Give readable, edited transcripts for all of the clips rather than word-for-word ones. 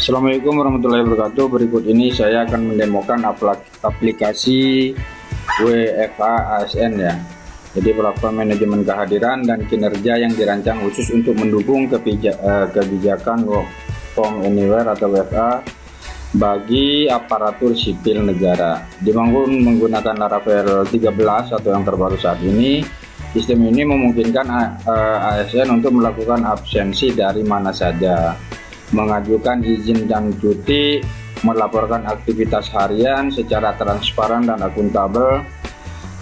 Assalamualaikum warahmatullahi wabarakatuh. Berikut ini saya akan mendemokan aplikasi WFA ASN ya. Jadi platform manajemen kehadiran dan kinerja yang dirancang khusus untuk mendukung kebijakan work from anywhere atau WFA bagi aparatur sipil negara. Dibangun menggunakan Laravel 13 atau yang terbaru saat ini. Sistem ini memungkinkan ASN untuk melakukan absensi dari mana saja, mengajukan izin dan cuti, melaporkan aktivitas harian secara transparan dan akuntabel.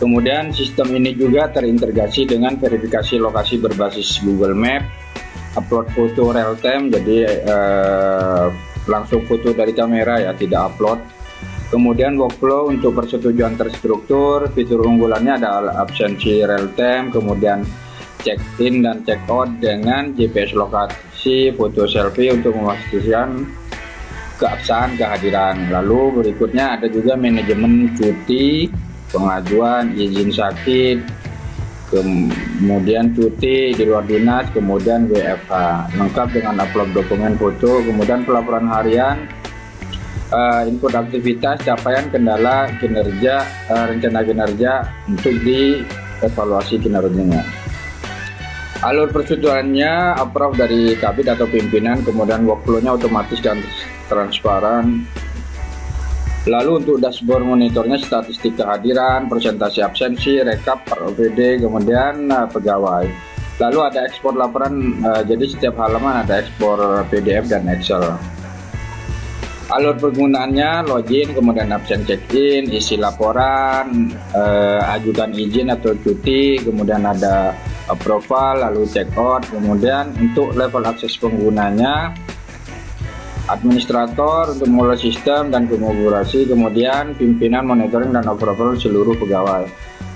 Kemudian sistem ini juga terintegrasi dengan verifikasi lokasi berbasis Google Map, upload foto real time, jadi langsung foto dari kamera ya, tidak upload. Kemudian workflow untuk persetujuan terstruktur, fitur unggulannya ada absensi real time, kemudian check in dan check out dengan GPS lokasi, foto selfie untuk memastikan keabsahan kehadiran. Lalu berikutnya ada juga manajemen cuti, pengajuan izin sakit, kemudian cuti di luar dinas, kemudian WFH lengkap dengan upload dokumen foto, kemudian pelaporan harian, input aktivitas, capaian, kendala, kinerja, rencana kinerja untuk dievaluasi kinerjanya. Alur persetujuannya approve dari kabid atau pimpinan, kemudian workflow-nya otomatis dan transparan. Lalu untuk dashboard monitornya statistik kehadiran, presentasi absensi, rekap per OPD, kemudian pegawai. Lalu ada ekspor laporan, jadi setiap halaman ada ekspor PDF dan Excel. Alur penggunaannya login, kemudian absen check-in, isi laporan, ajukan izin atau cuti, kemudian ada approval, lalu check out. Kemudian untuk level akses penggunanya, administrator untuk memulai sistem dan konfigurasi, kemudian pimpinan, monitoring dan approval seluruh pegawai,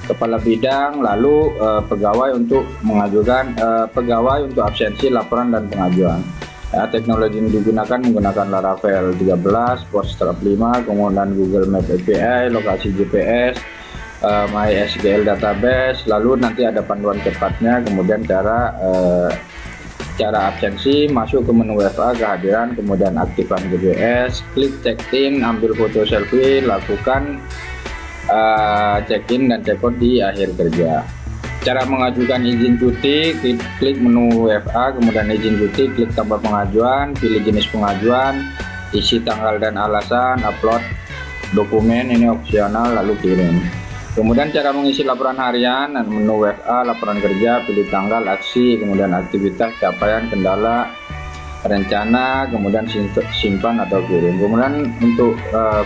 kepala bidang, lalu pegawai untuk mengajukan pegawai untuk absensi, laporan dan pengajuan. Ya, teknologi yang digunakan menggunakan Laravel 13, Bootstrap 5, kemudian Google Map API, lokasi GPS, MySQL database, lalu nanti ada panduan cepatnya, kemudian cara absensi, masuk ke menu WFA kehadiran, kemudian aktifkan GPS, klik check-in, ambil foto selfie, lakukan check-in dan check-out di akhir kerja. Cara mengajukan izin cuti, klik menu WFA, kemudian izin cuti, klik tambah pengajuan, pilih jenis pengajuan, isi tanggal dan alasan, upload dokumen, ini opsional, lalu kirim. Kemudian cara mengisi laporan harian, menu WFA, laporan kerja, pilih tanggal, aksi, kemudian aktivitas, capaian, kendala, rencana, kemudian simpan atau kirim. Kemudian untuk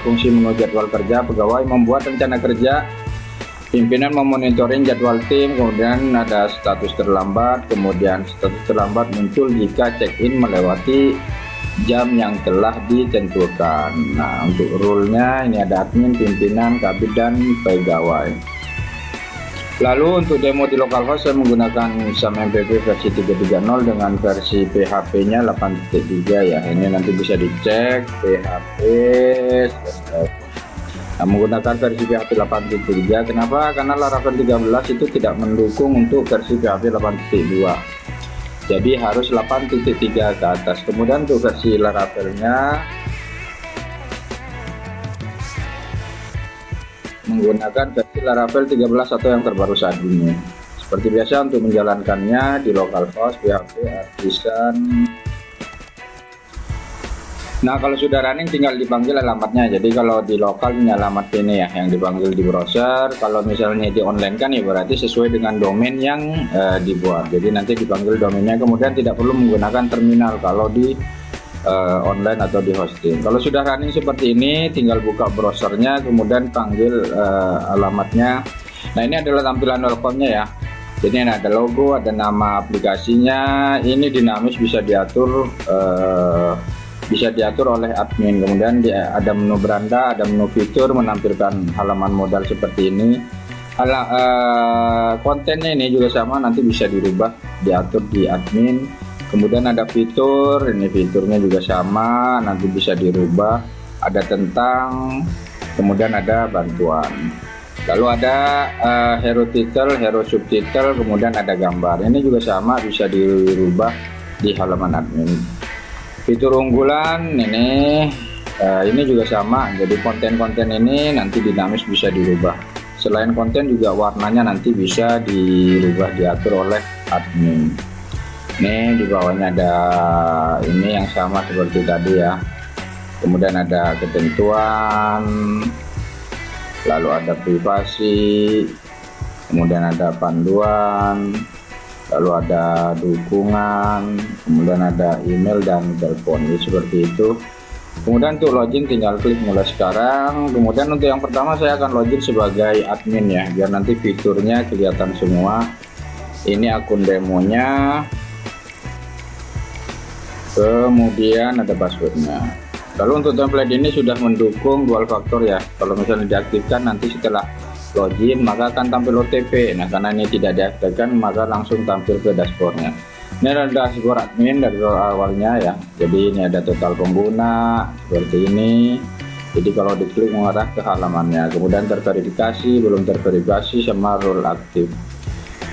fungsi menu jadwal kerja, pegawai membuat rencana kerja, pimpinan memonitoring jadwal tim, kemudian ada status terlambat, kemudian status terlambat muncul jika check-in melewati jam yang telah ditentukan. Nah, untuk rule-nya ini ada admin, pimpinan, kabid dan pegawai. Lalu untuk demo di localhost saya menggunakan SAM-MPP versi 3.3.0 dengan versi PHP-nya 8.3 ya. Ini nanti bisa dicek PHP. Nah, menggunakan versi PHP 8.3. Kenapa? Karena Laravel 13 itu tidak mendukung untuk versi PHP 8.2. Jadi harus 8.3 ke atas. Kemudian untuk versi Laravelnya menggunakan versi Laravel 13 atau yang terbaru saat ini. Seperti biasa untuk menjalankannya di localhost PHP Artisan. Nah, kalau sudah running tinggal dipanggil alamatnya. Jadi kalau di lokal ini alamat ini ya yang dipanggil di browser. Kalau misalnya di online kan ya berarti sesuai dengan domain yang dibuat. Jadi nanti dipanggil domainnya, kemudian tidak perlu menggunakan terminal kalau di online atau di hosting. Kalau sudah running seperti ini tinggal buka browsernya, kemudian panggil alamatnya. Nah, ini adalah tampilan welcome-nya ya. Jadi ini ada logo, ada nama aplikasinya. Ini dinamis, bisa diatur oleh admin. Kemudian ada menu beranda, ada menu fitur, menampilkan halaman modal seperti ini. Kontennya ini juga sama, nanti bisa dirubah, diatur di admin. Kemudian ada fitur, ini fiturnya juga sama, nanti bisa dirubah. Ada tentang, kemudian ada bantuan. Lalu ada hero title, hero subtitle, kemudian ada gambar. Ini juga sama, bisa dirubah di halaman admin. Fitur unggulan ini juga sama, jadi konten-konten ini nanti dinamis bisa dirubah. Selain konten juga warnanya nanti bisa dirubah, diatur oleh admin. Ini di bawahnya ada ini yang sama seperti tadi ya. Kemudian ada ketentuan, lalu ada privasi, kemudian ada panduan, lalu ada dukungan, kemudian ada email dan telepon. Jadi seperti itu. Kemudian untuk login tinggal klik mulai sekarang. Kemudian untuk yang pertama saya akan login sebagai admin ya, biar nanti fiturnya kelihatan semua. Ini akun demonya, kemudian ada passwordnya. Lalu untuk template ini sudah mendukung dual factor ya. Kalau misalnya diaktifkan nanti setelah login maka akan tampil OTP. Nah karena ini tidak diaktifkan maka langsung tampil ke dashboardnya. Ini adalah dashboard admin dari awalnya ya. Jadi ini ada total pengguna seperti ini. Jadi kalau diklik mengarah ke halamannya. Kemudian terverifikasi, belum terverifikasi, sama role aktif.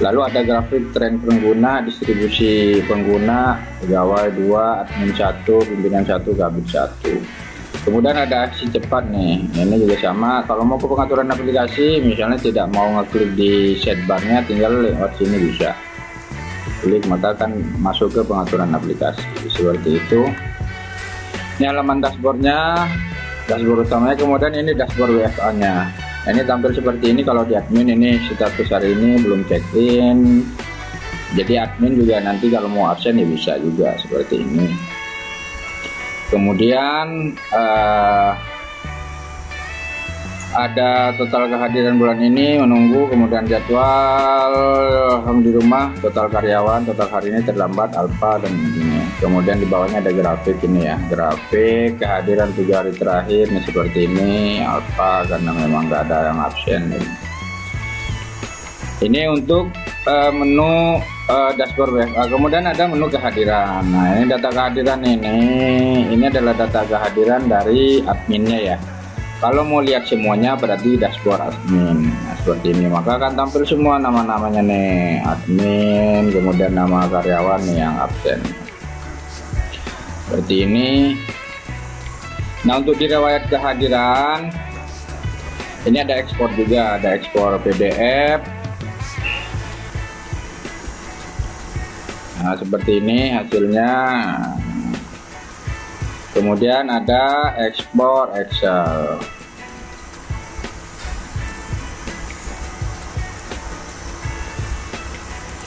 Lalu ada grafik tren pengguna, distribusi pengguna, pegawai 2, admin 1, pimpinan 1, kabit 1. Kemudian ada aksi cepat nih, ini juga sama. Kalau mau ke pengaturan aplikasi, misalnya tidak mau ngeklik di sidebarnya, tinggal lewat sini bisa. Klik maka akan masuk ke pengaturan aplikasi seperti itu. Ini halaman dashboardnya, dashboard utamanya. Kemudian ini dashboard WFA-nya. Ini tampil seperti ini. Kalau di admin ini status hari ini belum check in. Jadi admin juga nanti kalau mau absen ya bisa juga seperti ini. Kemudian ada total kehadiran bulan ini, menunggu, kemudian jadwal di rumah, total karyawan, total hari ini terlambat, alfa, dan ini. Kemudian di bawahnya ada grafik ini ya, grafik kehadiran 7 hari terakhir nih seperti ini, alfa karena memang nggak ada yang absen. Ini untuk menu dashboard WFA. Kemudian ada menu kehadiran. Nah ini data kehadiran ini adalah data kehadiran dari adminnya ya. Kalau mau lihat semuanya berarti dashboard admin. Nah, seperti ini maka akan tampil semua nama-namanya nih, admin, kemudian nama karyawan nih yang absen seperti ini. Nah untuk di riwayat kehadiran ini ada ekspor juga, ada ekspor PDF. Nah seperti ini hasilnya. Kemudian ada ekspor Excel.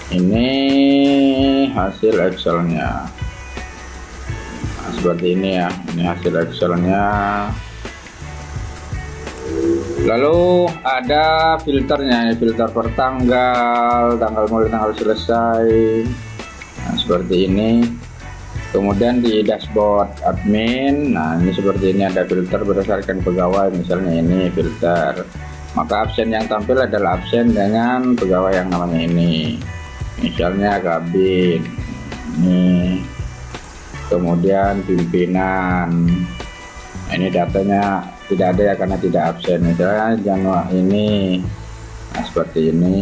Ini hasil Excelnya. Nah, seperti ini ya. Ini hasil Excelnya. Lalu ada filternya, ini filter per tanggal, tanggal mulai, tanggal selesai. Nah, seperti ini. Kemudian di dashboard admin, nah ini seperti ini ada filter berdasarkan pegawai, misalnya ini filter. Maka absen yang tampil adalah absen dengan pegawai yang namanya ini. Misalnya kabin. Ini. Kemudian pimpinan. Nah, ini datanya tidak ada ya karena tidak absen. Misalnya Januari ini. Nah, seperti ini.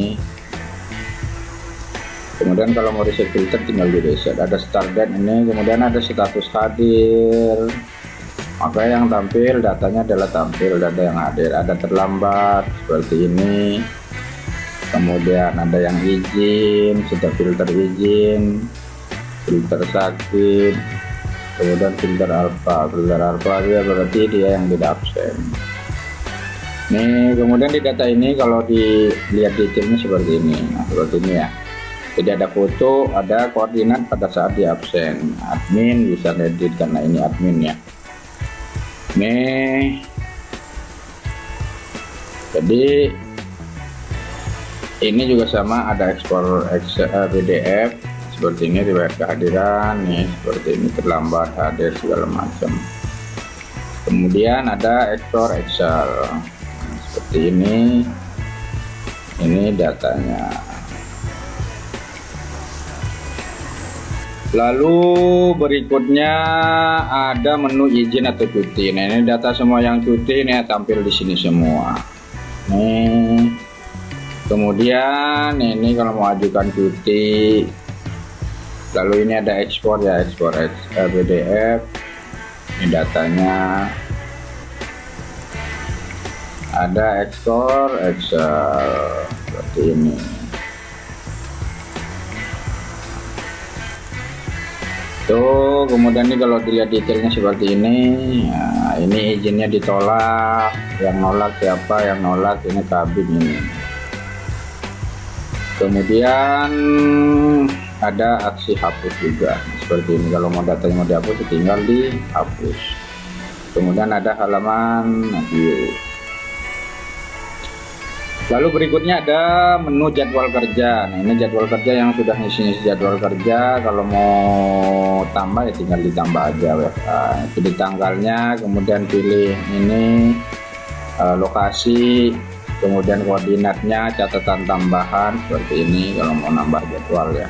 Kemudian kalau mau reset filter tinggal di reset. Ada start date ini, kemudian ada status hadir. Maka yang tampil datanya adalah tampil data yang hadir. Ada terlambat seperti ini. Kemudian ada yang izin, sudah filter izin, filter sakit, kemudian filter alfa. Filter alfa dia berarti dia yang tidak absen. Nih kemudian di data ini kalau dilihat detailnya seperti ini. Nah, seperti ini ya. Jadi ada foto, ada koordinat pada saat di absen. Admin bisa edit karena ini admin ya. Nih. Jadi ini juga sama, ada ekspor PDF seperti ini, riwayat kehadiran nih seperti ini, terlambat, hadir, segala macam. Kemudian ada ekspor Excel seperti ini datanya. Lalu berikutnya ada menu izin atau cuti. Nah ini data semua yang cuti ini tampil di sini semua. Nih. Kemudian ini kalau mau ajukan cuti. Lalu ini ada ekspor ya, ekspor PDF. Ini datanya. Ada ekspor Excel seperti ini. Tuh, kemudian ini kalau dilihat detailnya seperti ini. Nah, ini izinnya ditolak. Yang nolak siapa? Yang nolak ini Kabin ini. Kemudian ada aksi hapus juga seperti ini. Kalau mau datanya mau dihapus tinggal dihapus. Kemudian ada halaman view. Lalu berikutnya ada menu jadwal kerja. Nah, ini jadwal kerja yang sudah ngisi jadwal kerja. Kalau mau tambah ya tinggal ditambah aja WFA. Pilih tanggalnya, kemudian pilih ini lokasi, kemudian koordinatnya, catatan tambahan seperti ini kalau mau nambah jadwal ya.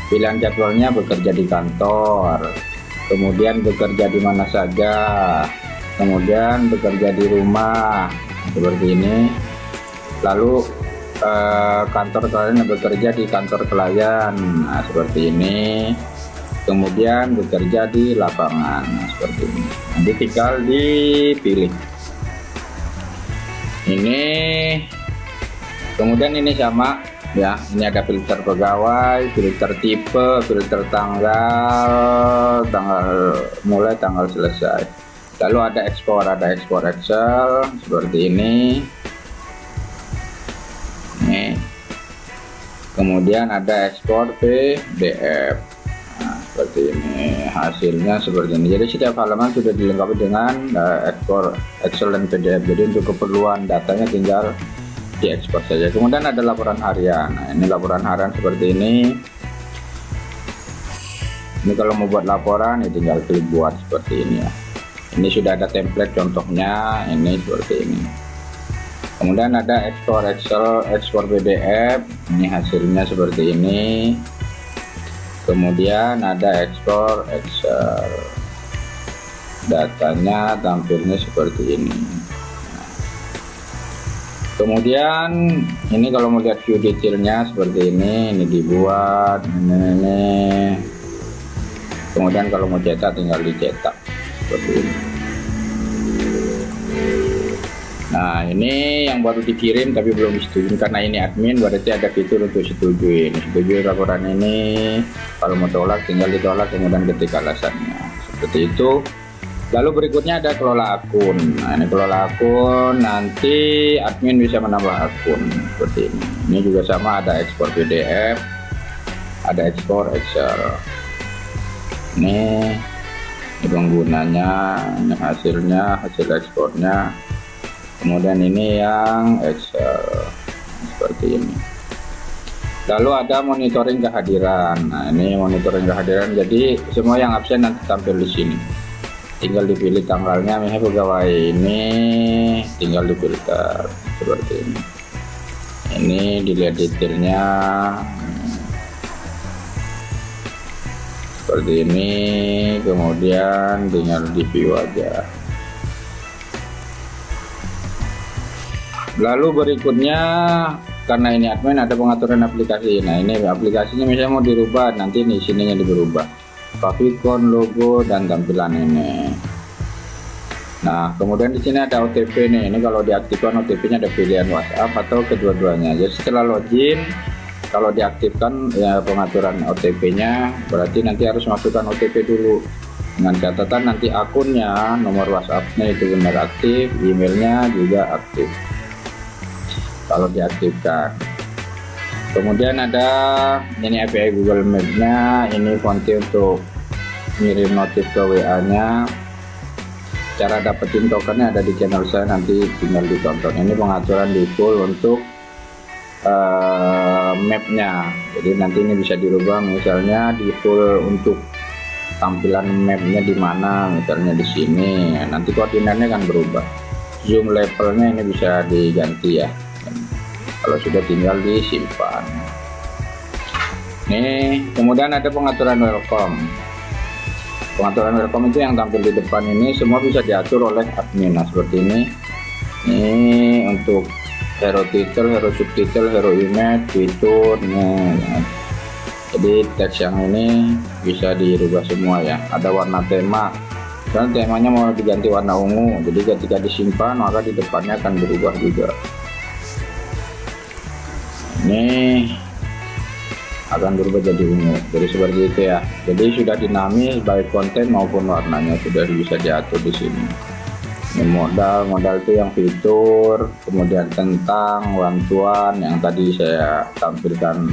Pilihan jadwalnya bekerja di kantor, kemudian bekerja di mana saja, kemudian bekerja di rumah seperti ini. Lalu kantor kalian bekerja di kantor klien, nah seperti ini. Kemudian bekerja di lapangan, nah, seperti ini. Nanti tinggal dipilih. Ini kemudian ini sama ya, ini ada filter pegawai, filter tipe, filter tanggal mulai, tanggal selesai. Lalu ada ekspor Excel seperti ini. Kemudian ada ekspor PDF. Nah, seperti ini hasilnya seperti ini. Jadi setiap halaman sudah dilengkapi dengan ekspor Excel dan PDF. Jadi untuk keperluan datanya tinggal diekspor saja. Kemudian ada laporan harian. Nah, ini laporan harian seperti ini. Ini kalau mau buat laporan ya tinggal klik buat seperti ini ya. Ini sudah ada template contohnya, ini seperti ini. Kemudian ada ekspor Excel, ekspor PDF. Ini hasilnya seperti ini. Kemudian ada ekspor Excel. Datanya tampilnya seperti ini. Kemudian ini kalau mau lihat view detailnya seperti ini dibuat ini. Kemudian kalau mau cetak tinggal dicetak seperti ini. Nah, ini yang baru dikirim tapi belum disetujui karena ini admin, berarti ada fitur untuk setujuin. Setuju laporan ini. Kalau mau tolak tinggal ditolak, kemudian ketik alasannya. Seperti itu. Lalu berikutnya ada kelola akun. Nah, ini kelola akun, nanti admin bisa menambah akun seperti ini. Ini juga sama, ada ekspor PDF, ada ekspor Excel. Ini penggunanya, ini hasilnya, hasil ekspornya. Kemudian ini yang Excel seperti ini. Lalu ada monitoring kehadiran. Nah, ini monitoring kehadiran. Jadi semua yang absen nanti tampil di sini. Tinggal dipilih tanggalnya. Misalnya pegawai ini tinggal difilter seperti ini. Ini dilihat detailnya seperti ini. Kemudian tinggal di view aja. Lalu berikutnya, karena ini admin, ada pengaturan aplikasi. Nah, ini aplikasinya misalnya mau dirubah, nanti ini sininya dirubah, favicon, logo, dan tampilan ini. Nah, kemudian di sini ada OTP nih. Ini kalau diaktifkan OTP-nya ada pilihan WhatsApp atau kedua-duanya. Jadi setelah login, kalau diaktifkan ya pengaturan OTP-nya, berarti nanti harus masukkan OTP dulu. Dengan catatan nanti akunnya, nomor WhatsApp-nya itu benar aktif, emailnya juga aktif kalau diaktifkan. Kemudian ada ini API Google Map-nya, ini kunci untuk ngirim notif ke WA-nya. Cara dapetin tokennya ada di channel saya, nanti tinggal ditonton. Ini pengaturan di full untuk map-nya. Jadi nanti ini bisa dirubah, misalnya di full untuk tampilan map-nya di mana, misalnya di sini. Nanti koordinatnya kan berubah. Zoom levelnya ini bisa diganti ya. Kalau sudah tinggal disimpan. Nih, kemudian ada pengaturan welcome. Pengaturan welcome itu yang tampil di depan ini semua bisa diatur oleh admin. Nah, seperti ini. Ini untuk hero title, hero subtitle, hero image, fitur. Nah, Jadi teks yang ini bisa dirubah semua ya. Ada warna tema, dan temanya mau diganti warna ungu, jadi ketika disimpan maka di depannya akan berubah juga. Ini akan berubah jadi ungu, jadi seperti itu ya. Jadi sudah dinamis baik konten maupun warnanya sudah bisa diatur di sini. Ini modal itu yang fitur, kemudian tentang bantuan yang tadi saya tampilkan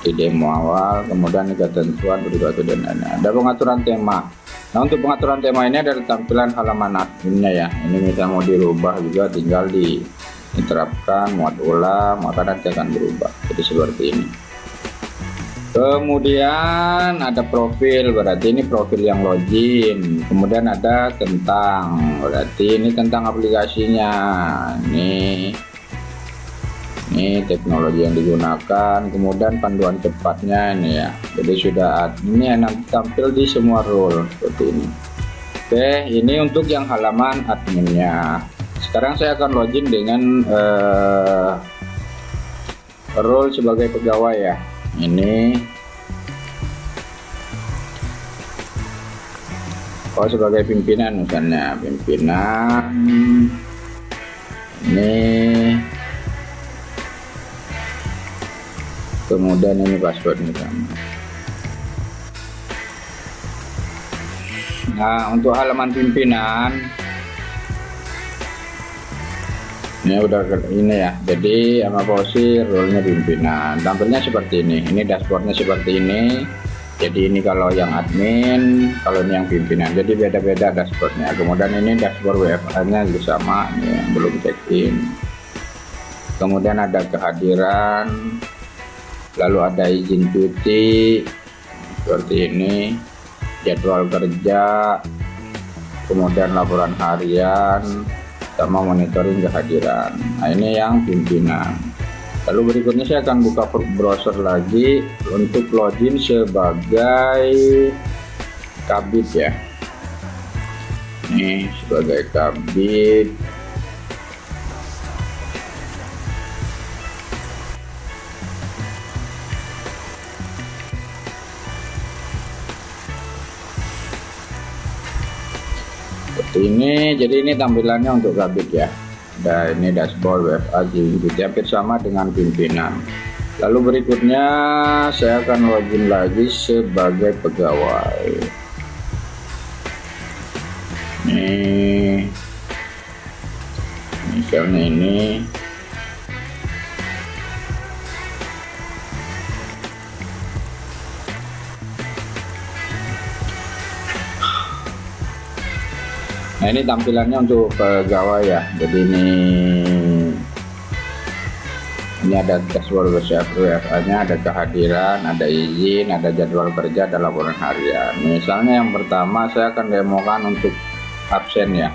di demo awal, kemudian ketentuan berikut dan lain-lain. Ada pengaturan tema. Nah, untuk pengaturan tema ini ada tampilan halaman adminnya ya. Ini bisa mau dirubah juga, tinggal diterapkan, muat ulang, maka nanti akan berubah. Jadi seperti ini. Kemudian ada profil, berarti ini profil yang login. Kemudian ada tentang, berarti ini tentang aplikasinya. Ini teknologi yang digunakan, kemudian panduan cepatnya ini ya. Jadi sudah ini yang nanti tampil di semua role seperti ini. Oke, ini untuk yang halaman adminnya. Sekarang saya akan login dengan role sebagai pegawai ya. Ini sebagai pimpinan, misalnya pimpinan. Ini kemudian ini passwordnya sama. Nah, untuk halaman pimpinan ini udah ini ya. Jadi sama posisi role-nya pimpinan, tampilnya seperti ini. Ini dashboardnya seperti ini. Jadi ini kalau yang admin, kalau ini yang pimpinan. Jadi beda-beda dashboardnya. Kemudian ini dashboard WFA-nya juga sama, ini yang belum check in. Kemudian ada kehadiran, lalu ada izin cuti seperti ini, jadwal kerja, kemudian laporan harian, sama monitoring kehadiran. Nah, ini yang pimpinan. Lalu berikutnya saya akan buka browser lagi untuk login sebagai kabid ya. Ini sebagai kabid. Seperti ini. Jadi ini tampilannya untuk kabid ya. Dan ini dashboard WFA hampir sama dengan pimpinan. Lalu berikutnya saya akan login lagi sebagai pegawai. Ini misalnya ini. Nah, ini tampilannya untuk pegawai ya. Jadi ini ada dashboard WFA-nya, ada kehadiran, ada izin, ada jadwal kerja, ada laporan harian. Misalnya yang pertama saya akan demokan untuk absen ya.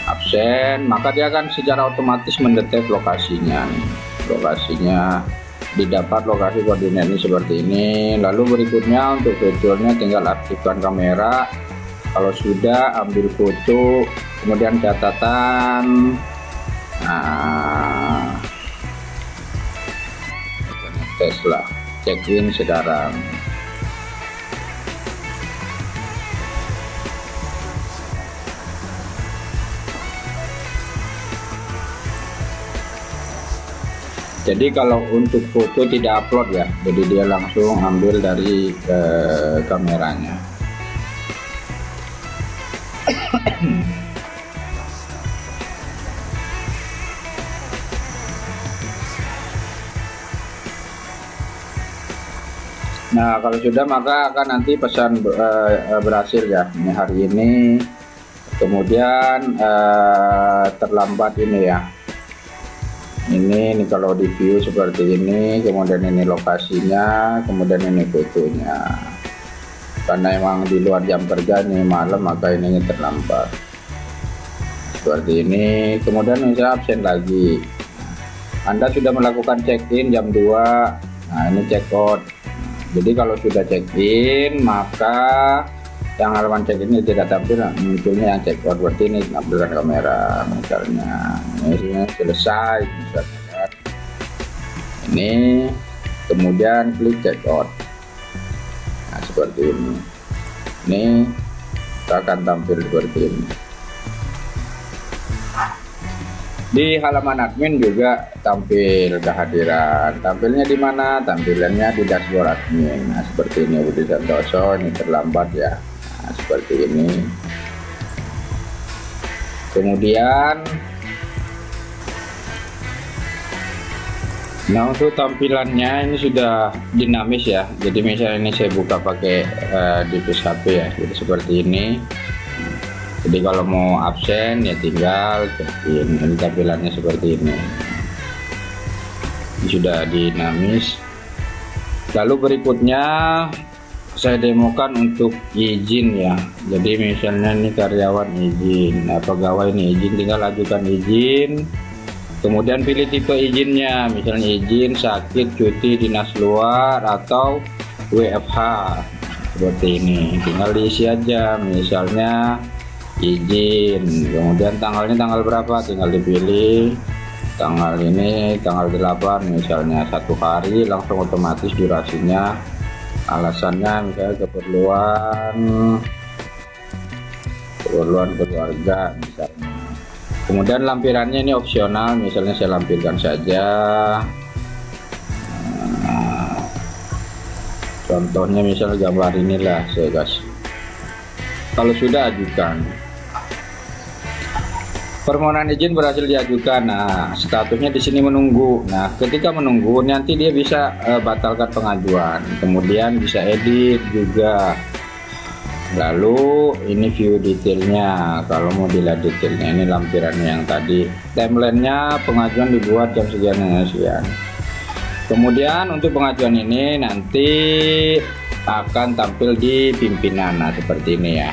Absen, maka dia akan secara otomatis mendetek lokasinya. Lokasinya didapat lokasi koordinatnya seperti ini. Lalu berikutnya untuk fiturnya tinggal aktifkan kamera. Kalau sudah, ambil foto, kemudian catatan. Nah, tes lah, check in sekarang. Jadi kalau untuk foto tidak upload ya, jadi dia langsung ambil dari kameranya. Nah, kalau sudah maka akan nanti pesan berhasil ya. Ini hari ini, kemudian terlambat ini ya. Ini kalau di view seperti ini, kemudian ini lokasinya, kemudian ini fotonya. Karena emang di luar jam kerja ini malam, maka ini terlambat seperti ini. Kemudian bisa absen lagi. Anda sudah melakukan check-in jam 2. Nah, ini check out. Jadi kalau sudah check-in, maka yang halaman check-in ini tidak tampil, munculnya yang check out. Berarti ini tampilkan kamera misalnya. Ini selesai misalnya. Ini kemudian klik check out. seperti ini. Ini akan tampil seperti ini. Di halaman admin juga tampil kehadiran. Tampilnya di mana? Tampilannya di dashboard admin. Nah, seperti ini Budi Santoso, ini terlambat ya. Nah, seperti ini. Kemudian, nah untuk tampilannya ini sudah dinamis ya. Jadi misalnya ini saya buka pakai device HP ya. Jadi seperti ini. Jadi kalau mau absen ya tinggal ini tampilannya seperti ini. Ini sudah dinamis. Lalu berikutnya saya demokan untuk izin ya. Jadi misalnya ini karyawan izin, pegawai ini izin, tinggal ajukan izin. Kemudian pilih tipe izinnya, misalnya izin sakit, cuti, dinas luar, atau WFH. Seperti ini, tinggal diisi aja, misalnya izin, kemudian tanggalnya tanggal berapa, tinggal dipilih. Tanggal ini tanggal 8 misalnya, 1 hari, langsung otomatis durasinya. Alasannya misalnya keperluan keluarga misalnya. Kemudian lampirannya ini opsional, misalnya saya lampirkan saja. Contohnya misalnya gambar inilah saya kasih. Kalau sudah ajukan. Permohonan izin berhasil diajukan. Nah, statusnya di sini menunggu. Nah, ketika menunggu nanti dia bisa batalkan pengajuan. Kemudian bisa edit juga. Lalu ini view detailnya. Kalau mau dilihat detailnya, ini lampirannya yang tadi. Timelinenya pengajuan dibuat jam sekian. Kemudian untuk pengajuan ini nanti akan tampil di pimpinan. Nah, seperti ini ya.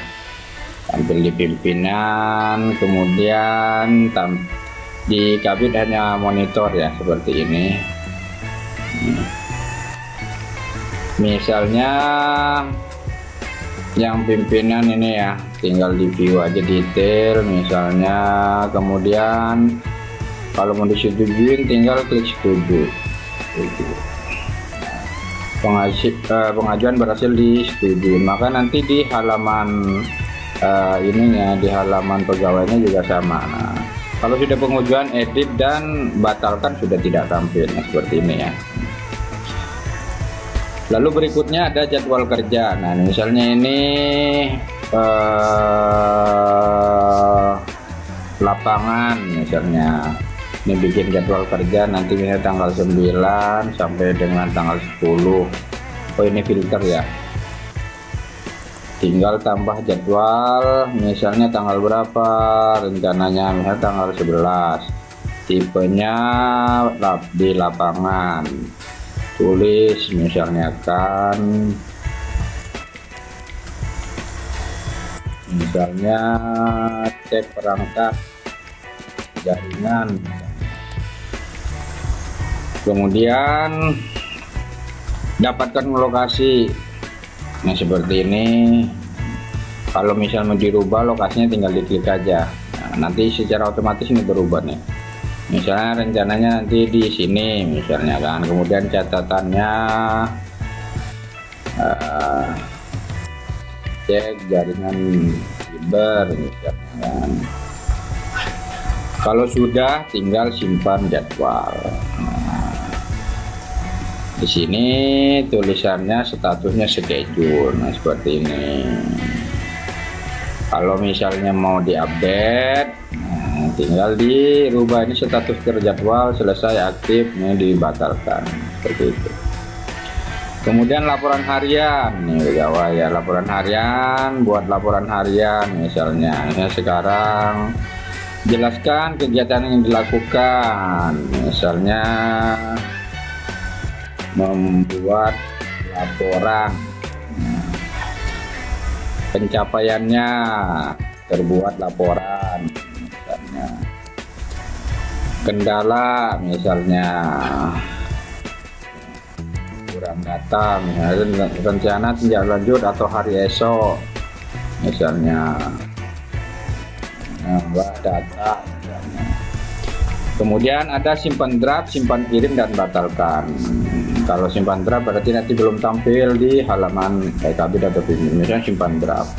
Tampil di pimpinan, kemudian di kabit hanya monitor ya, seperti ini. Misalnya yang pimpinan ini ya, tinggal di view aja detail misalnya. Kemudian kalau mau disetujuin tinggal klik setuju. Pengajuan berhasil disetujui, maka nanti di halaman ininya, di halaman pegawainya juga sama. Nah, kalau sudah pengajuan, edit dan batalkan sudah tidak tampil. Nah, seperti ini ya. Lalu berikutnya ada jadwal kerja. Nah, misalnya ini lapangan misalnya. Ini bikin jadwal kerja nanti misalnya tanggal 9 sampai dengan tanggal 10. Oh, ini filter ya. Tinggal tambah jadwal, misalnya tanggal berapa rencananya, misalnya tanggal 11. Tipenya di lapangan. Tulis misalnya kan, misalnya cek perangkat jaringan. Kemudian dapatkan lokasi. Nah, seperti ini. Kalau misalnya mau dirubah lokasinya tinggal diklik aja. Nah, nanti secara otomatis ini berubah nih. Misalnya rencananya nanti di sini misalnya kan. Kemudian catatannya cek jaringan fiber misalnya kan. Kalau sudah tinggal simpan jadwal. Di sini tulisannya statusnya schedule. Nah, seperti ini. Kalau misalnya mau diupdate, nah, tinggal dirubah ini status terjadwal, selesai, aktif, ini dibatalkan seperti itu. Kemudian laporan harian, nih pegawai ya, laporan harian, buat laporan harian misalnya sekarang jelaskan kegiatan yang dilakukan, misalnya membuat laporan, pencapaiannya, terbuat laporan misalnya, kendala misalnya kurang data, misalnya rencana tindak lanjut atau hari esok misalnya, nambah data misalnya. Kemudian ada simpan draft, simpan kirim, dan batalkan. Kalau simpan draft berarti nanti belum tampil di halaman kabit atau pimpin, misalnya simpan draft.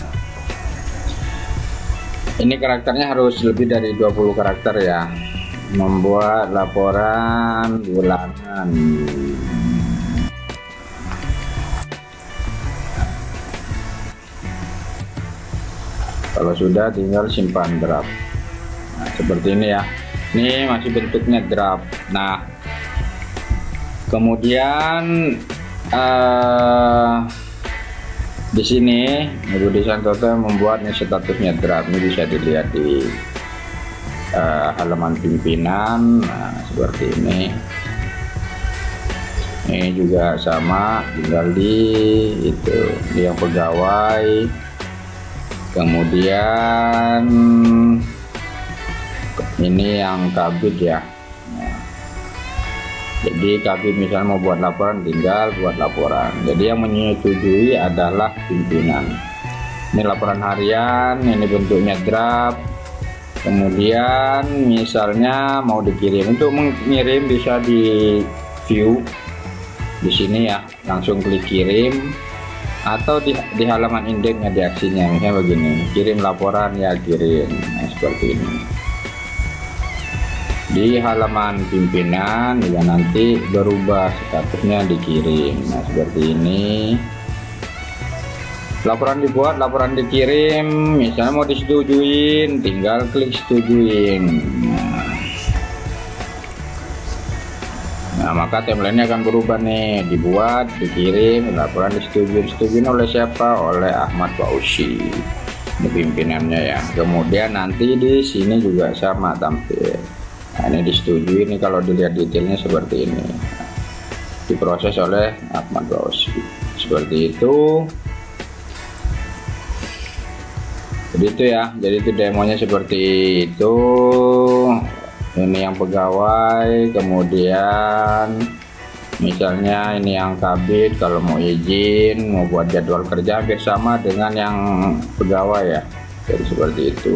Ini karakternya harus lebih dari 20 karakter ya. Membuat laporan bulanan. Kalau sudah tinggal simpan draft. Nah, seperti ini ya. Ini masih bentuknya draft. Nah, kemudian di sini Budi Santoso membuat nih statusnya draft. Ini bisa dilihat di halaman pimpinan. Nah, seperti ini. Ini juga sama, tinggal di yang pegawai. Kemudian ini yang kabit ya. Nah, jadi kabit misalnya mau buat laporan, tinggal buat laporan. Jadi yang menyetujui adalah pimpinan. Ini laporan harian, ini bentuknya draft. Kemudian misalnya mau dikirim, untuk mengirim bisa di view di sini ya, langsung klik kirim. Atau di halaman indeksnya di aksinya, misalnya begini, kirim laporan ya kirim. Nah, seperti ini di halaman pimpinan ya, nanti berubah statusnya dikirim. Nah, seperti ini. Laporan dibuat, laporan dikirim, misalnya mau disetujuin, tinggal klik setujuin. Nah, maka template-nya akan berubah nih, dibuat, dikirim, laporan disetujui oleh siapa? Oleh Ahmad Fauzi. Ini pimpinannya ya. Kemudian nanti di sini juga sama tampil. Nah, ini disetujui, ini kalau dilihat detailnya seperti ini. Diproses oleh Ahmad Fauzi. Seperti itu. Jadi itu ya. Jadi itu demonya seperti itu. Ini yang pegawai, kemudian misalnya ini yang kabit, kalau mau izin, mau buat jadwal kerja hampir sama dengan yang pegawai ya. Jadi seperti itu.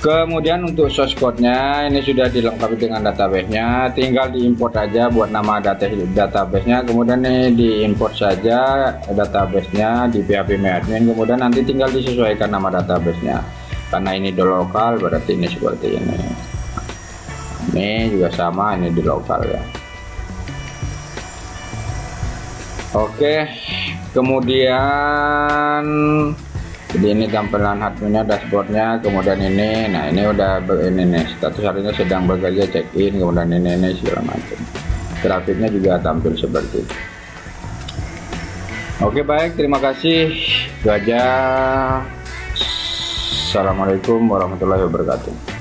Kemudian untuk source code-nya ini sudah dilengkapi dengan database-nya, tinggal diimport aja buat nama database-nya, kemudian ini diimport saja database-nya di PHP MyAdmin, kemudian nanti tinggal disesuaikan nama database-nya. Karena ini di lokal berarti ini seperti ini. Ini juga sama, ini di lokal ya. Oke, kemudian jadi ini tampilan adminnya, dashboardnya, kemudian ini, nah ini udah ini nih status harinya sedang bekerja, check in, kemudian ini segala macam. Grafiknya juga tampil seperti itu. Oke, baik, terima kasih. Itu aja. Assalamualaikum warahmatullahi wabarakatuh.